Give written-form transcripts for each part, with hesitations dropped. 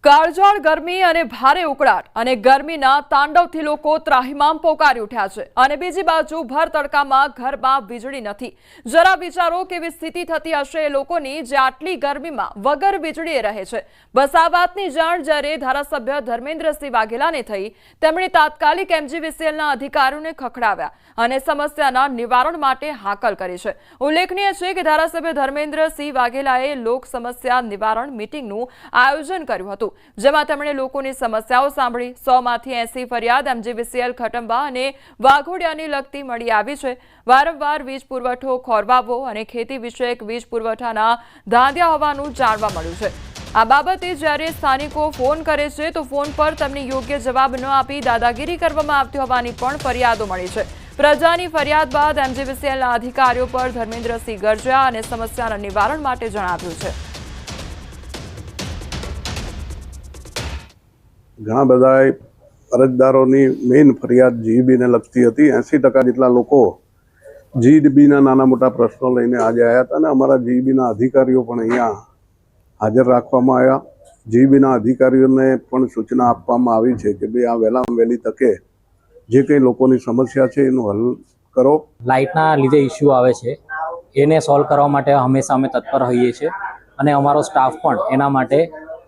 કાળઝાળ ગરમી અને ભારે ઉકળાટ અને ગરમીના તાંડવથી લોકો ત્રાહિમામ પોકારી ઉઠ્યા છે અને બીજી બાજુ ભર તડકામાં ઘરમાં વીજળી નથી। જરા વિચારો કેવી સ્થિતિ થતી હશે એ લોકોની જે આટલી ગરમીમાં વગર વીજળીએ રહે છે। બસ આ વાતની જાણ જ્યારે ધારાસભ્ય ધર્મેન્દ્રસિંહ વાઘેલાને થઈ તેમણે તાત્કાલિક એમજીવીસીએલના અધિકારીઓને ખખડાવ્યા અને સમસ્યાના નિવારણ માટે હાકલ કરી છે। ઉલ્લેખનીય છે કે ધારાસભ્ય ધર્મેન્દ્રસિંહ વાઘેલાએ લોક સમસ્યા નિવારણ મીટિંગનું આયોજન કર્યું હતું, જેમાં તેમણે લોકોની સમસ્યાઓ સાંભળી। 100 માંથી 80 ફરિયાદ એમજીવીસીએલ ખટંબા અને વાઘોડિયાની લગતી મળી આવી છે। વારંવાર વીજ પુરવઠો ખોરવાવો અને ખેતી વિષયક વીજ પુરવઠાના ધાંધિયા હોવાનું જાણવા મળ્યું છે। આ બાબતે જ્યારે સ્થાનિકો ફોન કરે છે તો ફોન પર તેમને યોગ્ય જવાબ ન આપી દાદાગીરી કરવામાં આવતી હોવાની પણ ફરિયાદો મળી છે। પ્રજાની ફરિયાદ બાદ એમજીવીસીએલના અધિકારીઓ પર ધર્મેન્દ્રસિંહ ગરજ્યા અને સમસ્યાના નિવારણ માટે જણાવ્યું છે। ઘણા બધા અરજદારોની મેઇન ફરિયાદ જીઈબીને લગતી હતી। 80% જેટલા લોકો જીઈબીના નાના મોટા પ્રશ્નો લઈને આજે આવ્યા હતા અને અમારા જીઈબીના અધિકારીઓ પણ અહીંયા હાજર રાખવામાં આવ્યા। જીઈબીના અધિકારીઓને પણ સૂચના આપવામાં આવી છે કે ભાઈ આ વહેલામાં વહેલી તકે જે કંઈ લોકોની સમસ્યા છે એનું હલ કરો। લાઇટના લીધે ઇસ્યુ આવે છે એને સોલ્વ કરવા માટે હંમેશા અમે તત્પર હોઈએ છીએ અને અમારો સ્ટાફ પણ એના માટે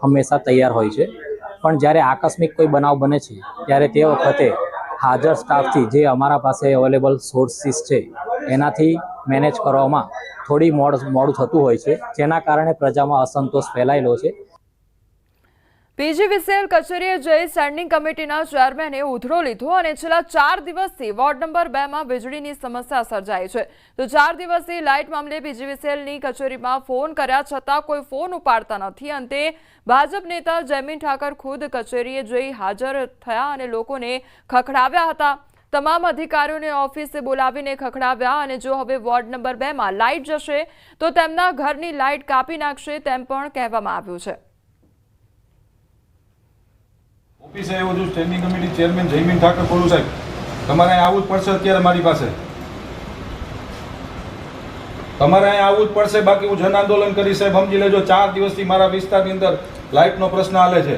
હંમેશા તૈયાર હોય છે। પણ જ્યારે આકસ્મિક કોઈ બનાવ બને છે ત્યારે તે વખતે હાજર સ્ટાફથી જે અમારા પાસે અવેલેબલ સોર્સિસ છે એનાથી મેનેજ કરવામાં થોડી મોડું થતું હોય છે, જેના કારણે પ્રજામાં અસંતોષ ફેલાયેલો છે। પીજીવીસીએલ કચેરીએ જઈ સ્ટેન્ડિંગ કમિટીના ચેરમેને ઉધડો લીધો અને છેલ્લા 4 દિવસથી વોર્ડ નંબર 2 માં વીજળીની સમસ્યા સર્જાઈ છે। તો 4 દિવસથી લાઇટ મામલે પીજીવીસીએલની કચેરીમાં ફોન કર્યા છતાં કોઈ ફોન ઉપાડતા નથી। અંતે ભાજપ નેતા જયમીન ઠાકર ખુદ કચેરીએ જઈ હાજર થયા અને લોકોને ખખડાવ્યા હતા। તમામ અધિકારીઓને ઓફિસે બોલાવીને ખખડાવ્યા અને જો હવે વોર્ડ નંબર 2 માં લાઇટ જશે તો તેમના ઘરની લાઇટ કાપી નાખશે તેમ પણ કહેવામાં આવ્યું છે। ઓફિસે આવ્યો છું, standing committee chairman Jaymin Thakar બોલું સાહેબ, તમારે અહીં આવવું જ પડશે અત્યારે મારી પાસે, તમારે અહીં આવવું જ પડશે, બાકી હું જન આંદોલન કરી સાહેબ સમજી લેજો। 4 દિવસથી મારા વિસ્તારની અંદર લાઇટનો પ્રશ્ન હાલે છે,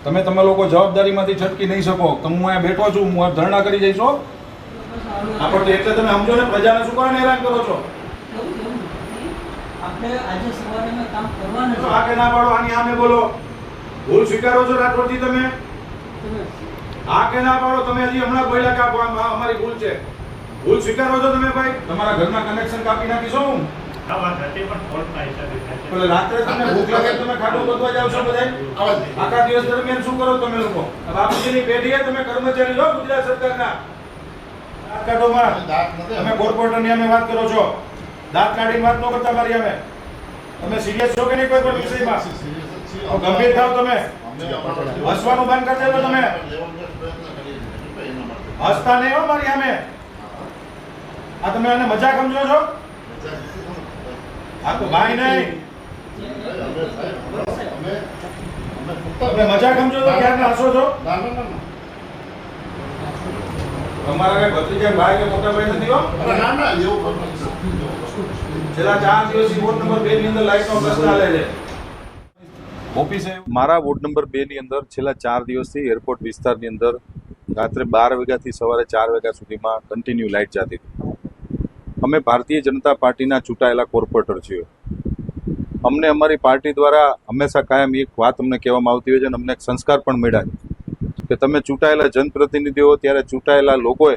તમે લોકો જવાબદારીમાંથી છટકી નહીં શકો। તો હું અહીંયા બેઠો છું, હું ધરણા કરી જઈશ આપણે એટલે તમે સમજો ને, પ્રજાને શું કારણે હેરાન કરો છો? આપણે આજે સવારે કામ કરવાનું છે, આગે ના પાડો, આની સામે બોલો। ભૂલ સ્વીકારો છો રાઠોડજી તમે? આ કે ના પાડો, તમે હજી હમણાં બોલ્યા કે અમારી ભૂલ છે, ભૂલ સ્વીકારો છો તમે ભાઈ? તમારા ઘરના કનેક્શન કાપી નાખીશો હું? આ વાત હતી પણ ફોલ્ટ ના હિસાબે થાય છે। એટલે રાત્રે તમને ભૂખ લાગે તમે ખાડો ગોતવા જાવ છો બધા? આખા દિવસ દરમિયાન શું કરો તમે લોકો? બાપુજીની પેઢીએ તમે કર્મચારી છો ગુજરાત સરકારના, કાઢોમાં તમે કોર્પોરેટરની અમે વાત કરો છો, દાંત કાઢીને વાત ન કરતા મારી અમે। તમે સિરિયસ છો કે નહીં કોઈ પણ વિષયમાં? ગંભીર થાવ તમે, હસવાનું બંધ કરી દેજો તમે, હસતા નહીં હો મારી સામે। આ તમે આને મજાક સમજો છો? આ તો ભાઈ નહીં, તમે મજાક સમજો છો, ક્યારના હસો છો? તમારા કઈ ભત્રીજા ભાઈ કે મોટા ભાઈ નથી હો? છેલ્લા 4 દિવસથી વોર્ડ નંબર 2 ની અંદર લાઈટનો પ્રશ્ન ચાલે છે। મારા વોર્ડ નંબર 2 ની અંદર છેલ્લા 4 દિવસથી એરપોર્ટ વિસ્તારની અંદર રાત્રે 12 વાગ્યાથી સવારે 4 વાગ્યા સુધીમાં કન્ટિન્યુ લાઇટ જતી હતી। અમે ભારતીય જનતા પાર્ટીના ચૂંટાયેલા કોર્પોરેટર છીએ। અમને અમારી પાર્ટી દ્વારા હંમેશા કાયમ એક વાત અમને કહેવામાં આવતી હોય છે અને અમને એક સંસ્કાર પણ મળ્યા છે કે તમે ચૂંટાયેલા જનપ્રતિનિધિઓ ત્યારે ચૂંટાયેલા લોકોએ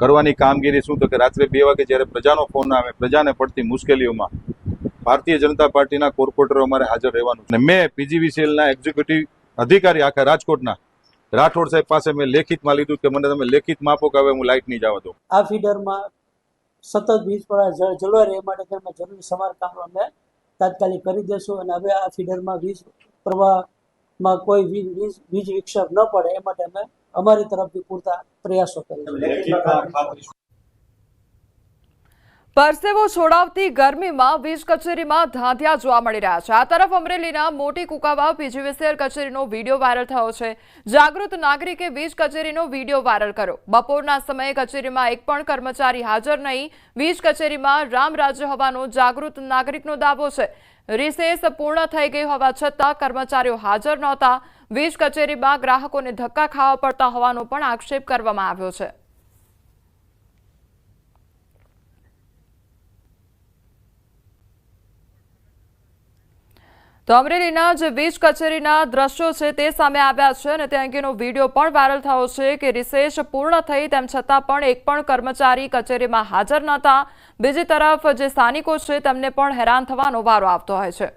કરવાની કામગીરી શું, તો કે રાત્રે 2 વાગે જ્યારે પ્રજાનો ફોન આવે, પ્રજાને પડતી મુશ્કેલીઓમાં ભારતીય જનતા પાર્ટીના કોર્પોરેટરો અમારે હાજર રહેવાનું છે। મેં પીજીવીસીએલના એક્ઝિક્યુટિવ અધિકારી આખા રાજકોટના રાઠોડ સાહેબ પાસે મેં લેખિતમાં લીધું કે મને તમે લેખિતમાં આપો કે હવે હું લાઇટ નહીં જવા દઉં। આ ફીડરમાં સતત વીજ પ્રવાહ જળવાઈ રહે માટે તેમાં જરૂરી સમારકામ અમે તાત્કાલિક કરી દેશું અને હવે આ ફીડરમાં વીજ પ્રવાહમાં કોઈ વીજ વિક્ષેપ ન પડે એ માટે અમે અમારી તરફથી પૂરતા પ્રયાસો કરીશું। પરસેવો છોડાવતી ગરમીમાં વીજ કચેરીમાં ધાંધિયા જોવા મળી રહ્યા છે। આ તરફ અમરેલીના મોટી કુકાવાવ પીજીવીસીએલ કચેરીનો વિડીયો વાયરલ થયો છે। જાગૃત નાગરિકે વીજ કચેરીનો વિડીયો વાયરલ કર્યો। બપોરના સમયે કચેરીમાં એક પણ કર્મચારી હાજર નહીં। વીજ કચેરીમાં રામ રાજ્ય હોવાનો જાગૃત નાગરિકનો દાવો છે। રિસેસ પૂર્ણ થઈ ગઈ હોવા છતાં કર્મચારીઓ હાજર નહોતા. વીજ કચેરીમાં ગ્રાહકોને ધક્કા ખાવા પડતા હોવાનો પણ આક્ષેપ કરવામાં આવ્યો છે. તો અમરેલીના જે વીજ કચેરીના દ્રશ્યો છે તે સામે આવ્યા છે અને તે અંગેનો વિડીયો પણ વાયરલ થયો છે કે રિસેસ પૂર્ણ થઈ તેમ છતાં પણ એક પણ કર્મચારી કચેરીમાં હાજર નહોતા. બીજી તરફ જે સ્થાનિકો છે તેમને પણ હેરાન થવાનો વારો આવતો હોય છે.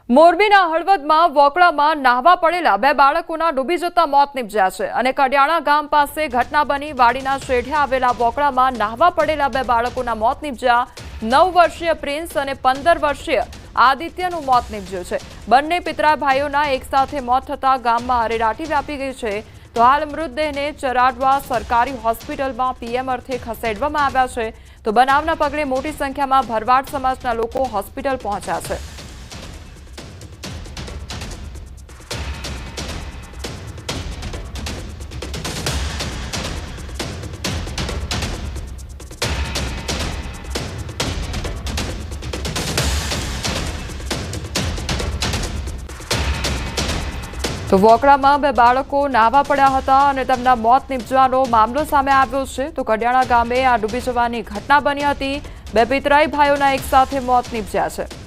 મોરબીના હળવદમાં વોકળામાં નાહવા પડેલા 2 બાળકોના ડૂબી જતા મોત નીપજ્યા છે અને કડિયાણા ગામ પાસે ઘટના બની. વાડીના શેઢે આવેલા વોકળામાં નાહવા પડેલા 2 બાળકોના મોત નીપજ્યા. 9 વર્ષીય પ્રિન્સ અને 15 વર્ષીય આદિત્યનું મોત નીપજ્યું છે. બંને પિતરા ભાઈઓના એકસાથે મોત થતા ગામમાં અરેરાટી વ્યાપી ગઈ છે. તો હાલ મૃતદેહને ચરાડવા સરકારી હોસ્પિટલમાં પીએમ અર્થે ખસેડવામાં આવ્યા છે. તો બનાવના પગલે મોટી સંખ્યામાં ભરવાડ સમાજના લોકો હોસ્પિટલ પહોંચ્યા છે. તો વોકળામાં 2 બાળકો નાહવા પડ્યા હતા અને તેમના મોત નીપજવાનો મામલો સામે આવ્યો છે. તો કડિયાણા ગામે આ ડૂબી જવાની ઘટના બની હતી. 2 પિતરાઈ ભાઈઓના એકસાથે મોત નીપજ્યા છે.